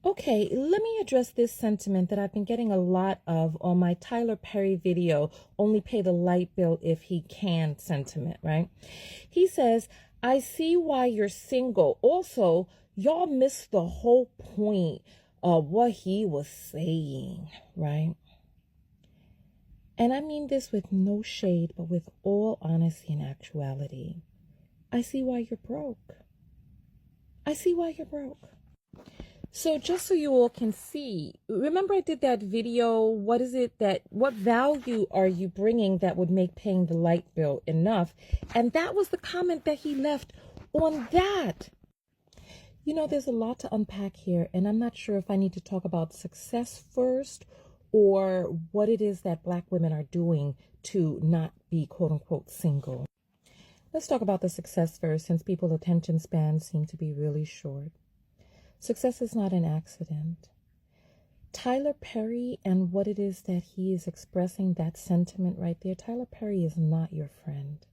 Okay, let me address this sentiment that I've been getting a lot of on my Tyler Perry video, only pay the light bill if he can sentiment, right? He says, I see why you're single. Also, y'all missed the whole point of what he was saying, right? And I mean this with no shade, but with all honesty and actuality. I see why you're broke. I see why you're broke. So just so you all can see, remember I did that video, what value are you bringing that would make paying the light bill enough? And that was the comment that he left on that. You know, there's a lot to unpack here, and I'm not sure if I need to talk about success first or what it is that Black women are doing to not be quote unquote single. Let's talk about the success first, since people's attention spans seem to be really short. Success is not an accident. Tyler Perry and what it is that he is expressing, that sentiment right there, Tyler Perry is not your friend.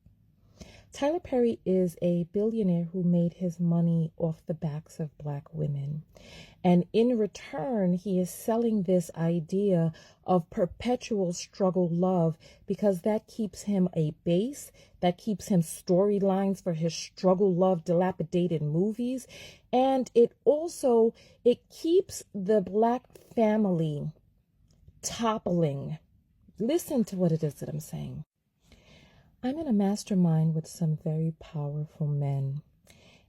Tyler Perry is a billionaire who made his money off the backs of Black women. And in return, he is selling this idea of perpetual struggle love because that keeps him a base, that keeps him storylines for his struggle love dilapidated movies. And it keeps the Black family toppling. Listen to what it is that I'm saying. I'm in a mastermind with some very powerful men.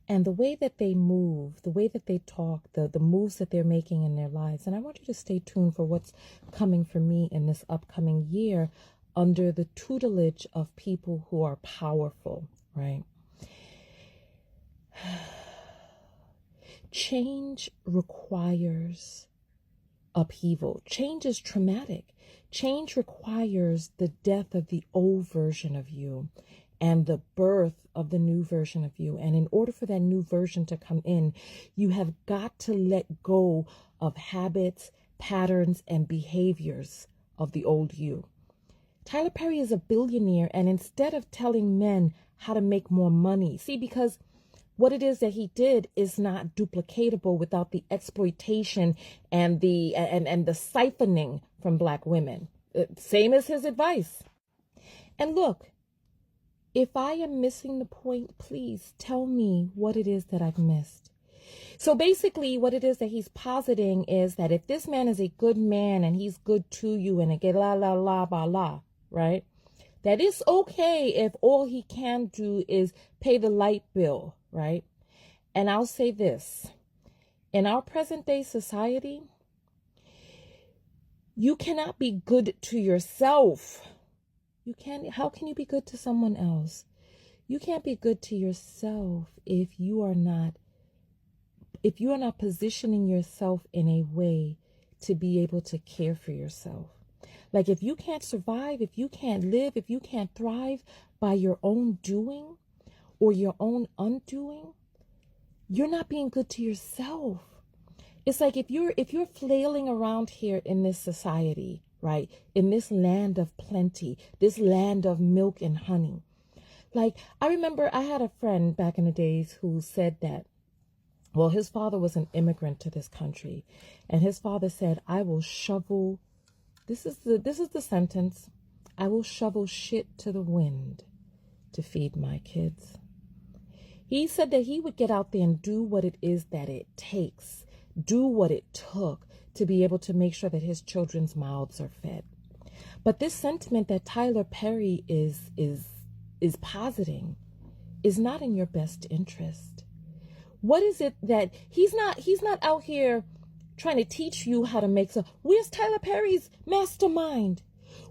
And the way that they move, the way that they talk, the moves that they're making in their lives. And I want you to stay tuned for what's coming for me in this upcoming year under the tutelage of people who are powerful, right? Change requires upheaval. Change is traumatic. Change requires the death of the old version of you and the birth of the new version of you. And in order for that new version to come in, you have got to let go of habits, patterns, and behaviors of the old you. Tyler Perry is a billionaire, and instead of telling men how to make more money, see, because what it is that he did is not duplicatable without the exploitation and the siphoning from Black women. Same as his advice. And look, if I am missing the point, please tell me what it is that I've missed. So basically what it is that he's positing is that if this man is a good man and he's good to you and again, la, la, la, ba, la, right? That it's okay if all he can do is pay the light bill, right? And I'll say this, in our present day society, you cannot be good to yourself. How can you be good to someone else? You can't be good to yourself if you are not positioning yourself in a way to be able to care for yourself. Like if you can't survive, if you can't live, if you can't thrive by your own doing or your own undoing, you're not being good to yourself. It's like if you're flailing around here in this society, right? In this land of plenty, this land of milk and honey. Like I remember I had a friend back in the days who said that, well, his father was an immigrant to this country, and his father said, I will shovel, this is the sentence, I will shovel shit to the wind to feed my kids. He said that he would get out there and do what it is that it takes, do what it took to be able to make sure that his children's mouths are fed. But this sentiment that Tyler Perry is positing is not in your best interest. What is it that he's not out here trying to teach you how to make some? Where's Tyler Perry's mastermind?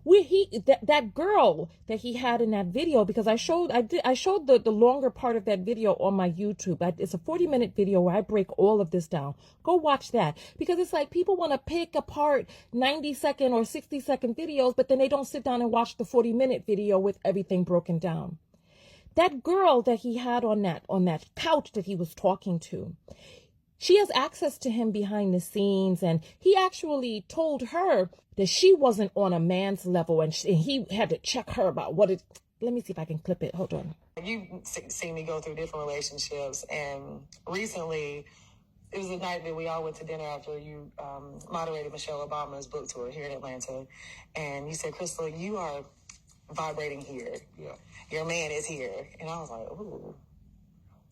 That girl that he had in that video, because I showed the longer part of that video on my YouTube. It's a 40-minute video where I break all of this down. Go watch that, because it's like people want to pick apart 90-second or 60-second videos, but then they don't sit down and watch the 40-minute video with everything broken down. That girl that he had on that couch that he was talking to, she has access to him behind the scenes, and he actually told her that she wasn't on a man's level, and he had to check her about what it. Let me see if I can clip it. Hold on. You've seen me go through different relationships, and recently it was the night that we all went to dinner after you moderated Michelle Obama's book tour here in Atlanta. And you said, Crystal, you are vibrating here. Yeah. Your man is here. And I was like, ooh.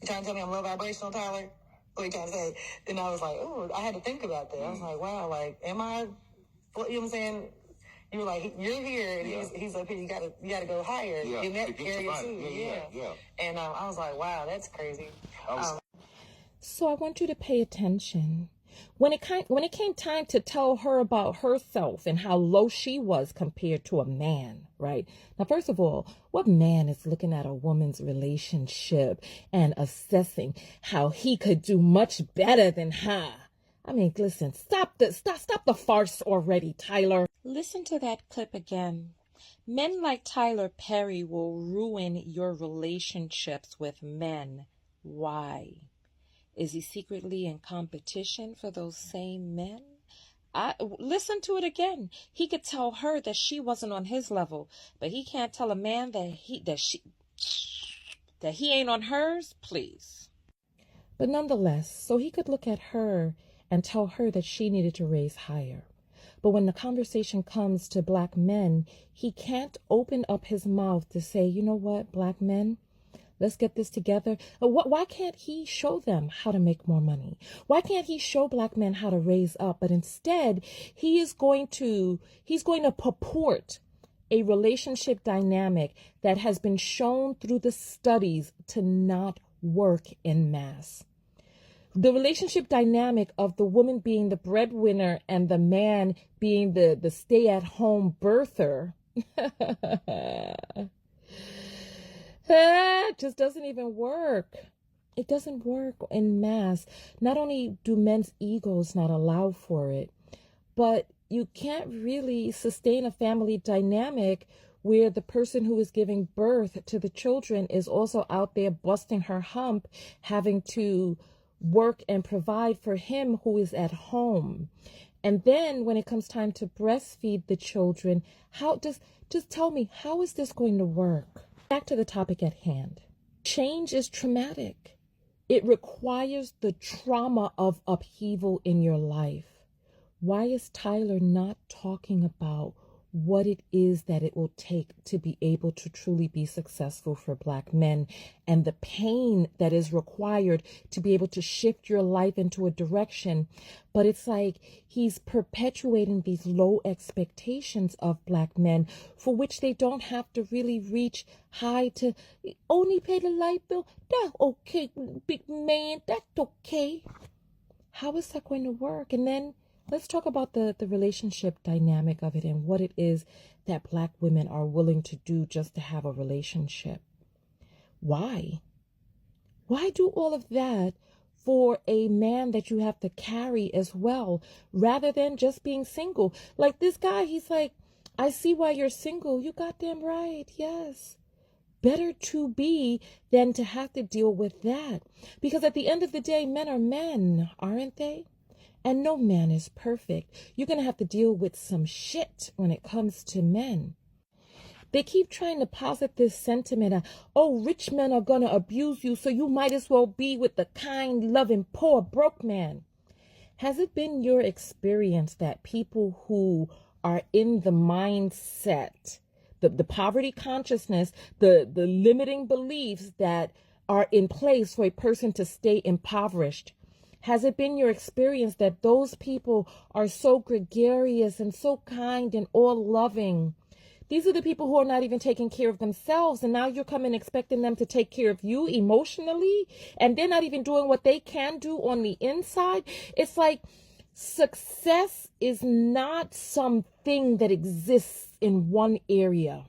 You trying to tell me I'm low vibrational, Tyler? What are you trying to say? And I was like, ooh, I had to think about that. I was like, wow, like, am I, you know what I'm saying? You were like, you're here, and he's up here. You gotta go higher in that area too. Yeah. And I was like, wow, that's crazy. So I want you to pay attention. When it came time to tell her about herself and how low she was compared to a man, right? Now, first of all, what man is looking at a woman's relationship and assessing how he could do much better than her? I mean, listen, stop the farce already, Tyler. Listen to that clip again. Men like Tyler Perry will ruin your relationships with men. Why? Is he secretly in competition for those same men? Listen to it again. He could tell her that she wasn't on his level, but he can't tell a man that he ain't on hers, please. But nonetheless, so he could look at her and tell her that she needed to raise higher. But when the conversation comes to black men, he can't open up his mouth to say, you know what, black men, let's get this together. Why can't he show them how to make more money? Why can't he show black men how to raise up? But instead, he's going to purport a relationship dynamic that has been shown through the studies to not work in mass. The relationship dynamic of the woman being the breadwinner and the man being the stay-at-home birther it just doesn't even work. It doesn't work in mass. Not only do men's egos not allow for it, but you can't really sustain a family dynamic where the person who is giving birth to the children is also out there busting her hump, having to work and provide for him who is at home. And then when it comes time to breastfeed the children, just tell me, how is this going to work? Back to the topic at hand. Change is traumatic. It requires the trauma of upheaval in your life. Why is Tyler not talking about what it is that it will take to be able to truly be successful for black men and the pain that is required to be able to shift your life into a direction? But it's like he's perpetuating these low expectations of black men for which they don't have to really reach high to only pay the light bill. That's okay, big man, that's okay. How is that going to work? And then let's talk about the relationship dynamic of it and what it is that black women are willing to do just to have a relationship. Why? Why do all of that for a man that you have to carry as well, rather than just being single? Like this guy, he's like, I see why you're single. You goddamn right. Yes. Better to be than to have to deal with that. Because at the end of the day, men are men, aren't they? And no man is perfect. You're going to have to deal with some shit when it comes to men. They keep trying to posit this sentiment of, oh, rich men are going to abuse you, so you might as well be with the kind, loving, poor, broke man. Has it been your experience that people who are in the mindset, the poverty consciousness, the limiting beliefs that are in place for a person to stay impoverished, has it been your experience that those people are so gregarious and so kind and all loving? These are the people who are not even taking care of themselves, and now you're coming expecting them to take care of you emotionally, and they're not even doing what they can do on the inside. It's like success is not something that exists in one area.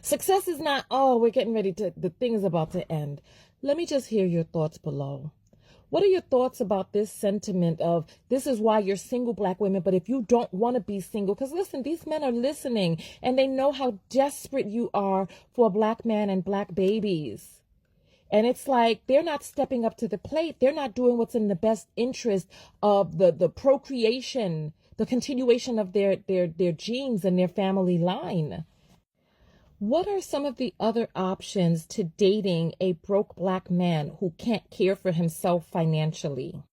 Success is not, oh, we're getting ready to, the thing is about to end. Let me just hear your thoughts below. What are your thoughts about this sentiment of this is why you're single, black women, but if you don't want to be single, because listen, these men are listening and they know how desperate you are for a black man and black babies. And it's like they're not stepping up to the plate. They're not doing what's in the best interest of the procreation, the continuation of their genes and their family line. What are some of the other options to dating a broke black man who can't care for himself financially?